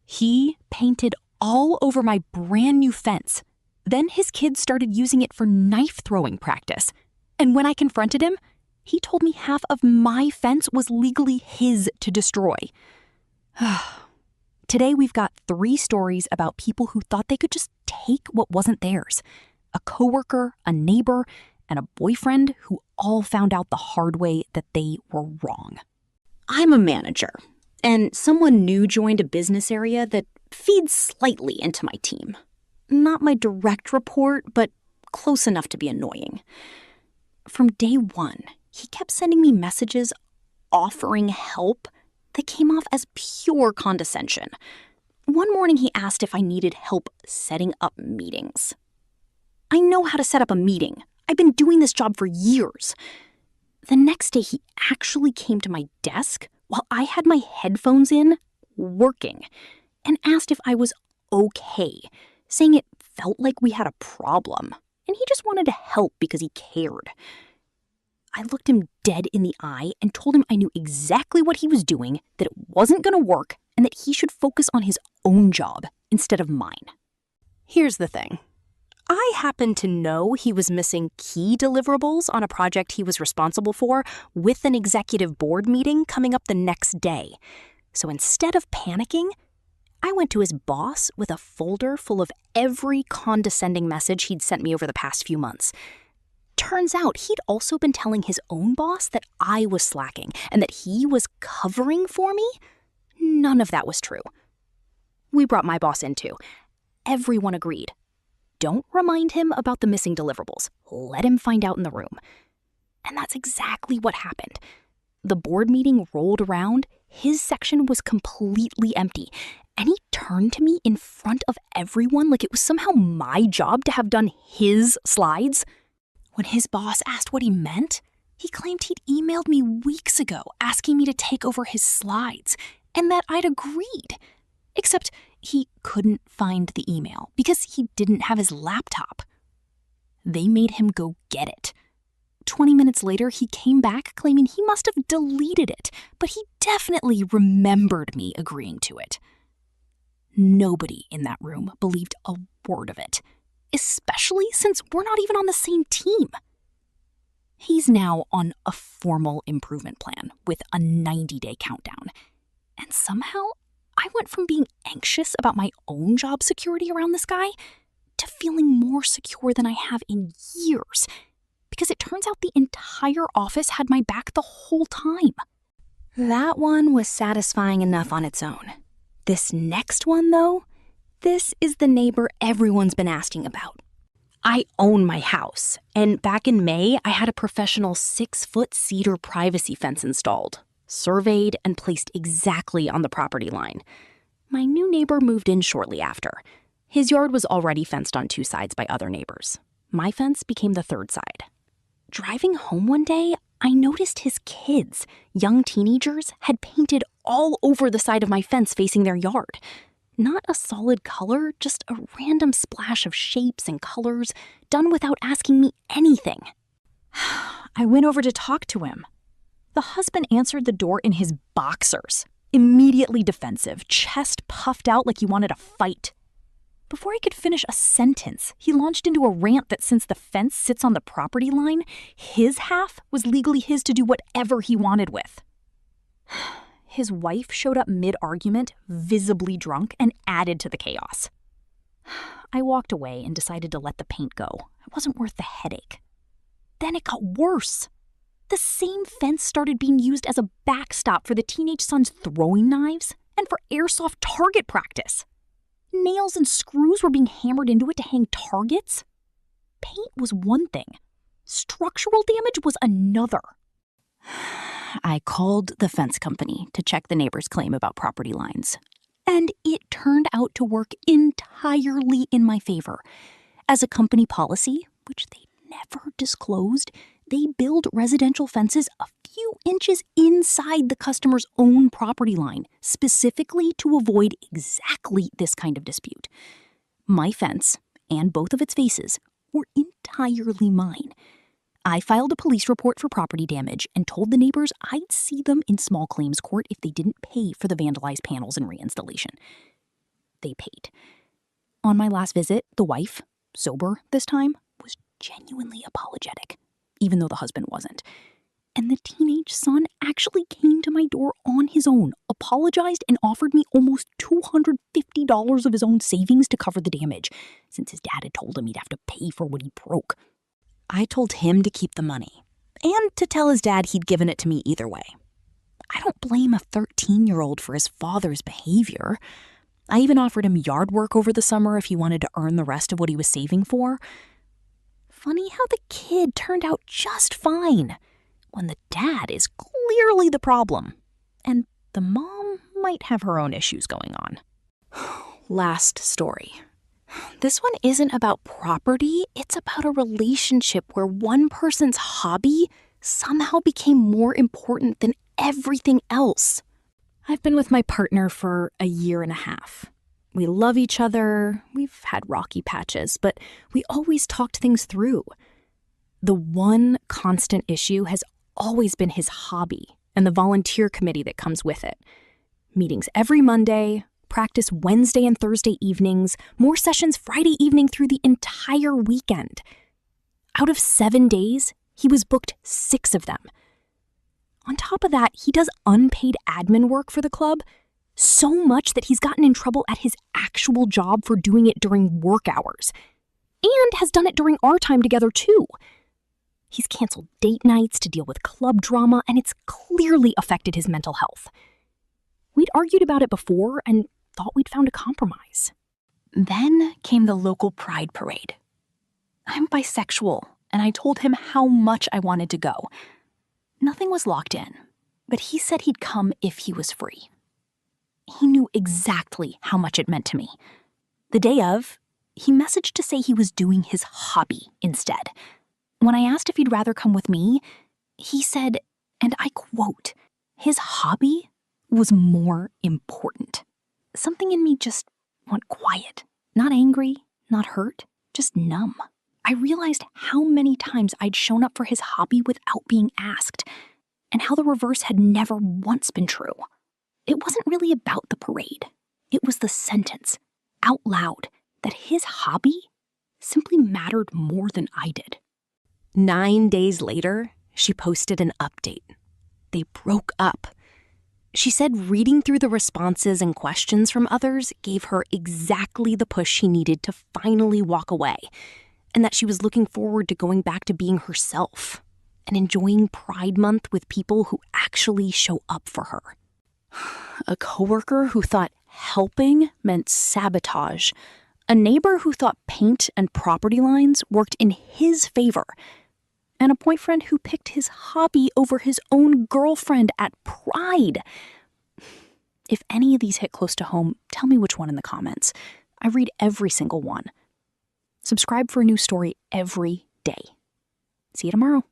He painted all over my brand new fence. Then his kids started using it for knife throwing practice. And when I confronted him, he told me half of my fence was legally his to destroy. Today we've got 3 stories about people who thought they could just take what wasn't theirs. A coworker, a neighbor, and a boyfriend who all found out the hard way that they were wrong. I'm a manager, and someone new joined a business area that feeds slightly into my team. Not my direct report, but close enough to be annoying. From day one, he kept sending me messages offering help that came off as pure condescension. One morning he asked if I needed help setting up meetings. I know how to set up a meeting. I've been doing this job for years. The next day he actually came to my desk while I had my headphones in, working, and asked if I was okay, saying it felt like we had a problem, and he just wanted to help because he cared. I looked him dead in the eye and told him I knew exactly what he was doing, that it wasn't going to work, and that he should focus on his own job instead of mine. Here's the thing. I happened to know he was missing key deliverables on a project he was responsible for with an executive board meeting coming up the next day. So instead of panicking, I went to his boss with a folder full of every condescending message he'd sent me over the past few months. Turns out he'd also been telling his own boss that I was slacking and that he was covering for me. None of that was true. We brought my boss in too. Everyone agreed. Don't remind him about the missing deliverables. Let him find out in the room. And that's exactly what happened. The board meeting rolled around, his section was completely empty, and he turned to me in front of everyone like it was somehow my job to have done his slides. When his boss asked what he meant, he claimed he'd emailed me weeks ago asking me to take over his slides, and that I'd agreed. Except he couldn't find the email because he didn't have his laptop. They made him go get it. 20 minutes later, he came back claiming he must have deleted it, but he definitely remembered me agreeing to it. Nobody in that room believed a word of it, especially since we're not even on the same team. He's now on a formal improvement plan with a 90-day countdown, and somehow I went from being anxious about my own job security around this guy to feeling more secure than I have in years, because it turns out the entire office had my back the whole time. That one was satisfying enough on its own. This next one, though, this is the neighbor everyone's been asking about. I own my house, and back in May, I had a professional 6-foot cedar privacy fence installed, surveyed, and placed exactly on the property line. My new neighbor moved in shortly after. His yard was already fenced on 2 sides by other neighbors. My fence became the 3rd side. Driving home one day, I noticed his kids, young teenagers, had painted all over the side of my fence facing their yard. Not a solid color, just a random splash of shapes and colors, done without asking me anything. I went over to talk to him. The husband answered the door in his boxers, immediately defensive, chest puffed out like he wanted to fight. Before I could finish a sentence, he launched into a rant that since the fence sits on the property line, his half was legally his to do whatever he wanted with. His wife showed up mid-argument, visibly drunk, and added to the chaos. I walked away and decided to let the paint go. It wasn't worth the headache. Then it got worse. The same fence started being used as a backstop for the teenage son's throwing knives and for airsoft target practice. Nails and screws were being hammered into it to hang targets. Paint was one thing. Structural damage was another. I called the fence company to check the neighbor's claim about property lines, and it turned out to work entirely in my favor. As a company policy, which they never disclosed, they build residential fences a few inches inside the customer's own property line, specifically to avoid exactly this kind of dispute. My fence, and both of its faces, were entirely mine. I filed a police report for property damage and told the neighbors I'd see them in small claims court if they didn't pay for the vandalized panels and reinstallation. they paid. On my last visit, the wife, sober this time, was genuinely apologetic, even though the husband wasn't. And the teenage son actually came to my door on his own, apologized, and offered me almost $250 of his own savings to cover the damage, since his dad had told him he'd have to pay for what he broke. I told him to keep the money, and to tell his dad he'd given it to me either way. I don't blame a 13-year-old for his father's behavior. I even offered him yard work over the summer if he wanted to earn the rest of what he was saving for. Funny how the kid turned out just fine, when the dad is clearly the problem, and the mom might have her own issues going on. Last story. This one isn't about property, it's about a relationship where one person's hobby somehow became more important than everything else. I've been with my partner for a year and a half. We love each other, we've had rocky patches, but we always talked things through. The one constant issue has always been his hobby and the volunteer committee that comes with it. Meetings every Monday, practice Wednesday and Thursday evenings, more sessions Friday evening through the entire weekend. Out of 7 days, he was booked 6 of them. On top of that, he does unpaid admin work for the club, so much that he's gotten in trouble at his actual job for doing it during work hours, and has done it during our time together too. He's canceled date nights to deal with club drama, and it's clearly affected his mental health. We'd argued about it before and thought we'd found a compromise. Then came the local pride parade. I'm bisexual, and I told him how much I wanted to go. Nothing was locked in, but he said he'd come if he was free. He knew exactly how much it meant to me. The day of, he messaged to say he was doing his hobby instead. When I asked if he'd rather come with me, he said, and I quote, his hobby was more important. Something in me just went quiet. Not angry, not hurt, just numb. I realized how many times I'd shown up for his hobby without being asked, and how the reverse had never once been true. It wasn't really about the parade. It was the sentence, out loud, that his hobby simply mattered more than I did. 9 days later, she posted an update. They broke up. She said reading through the responses and questions from others gave her exactly the push she needed to finally walk away, and that she was looking forward to going back to being herself and enjoying Pride Month with people who actually show up for her. A coworker who thought helping meant sabotage. A neighbor who thought paint and property lines worked in his favor. And a boyfriend who picked his hobby over his own girlfriend at Pride. If any of these hit close to home, tell me which one in the comments. I read every single one. Subscribe for a new story every day. See you tomorrow.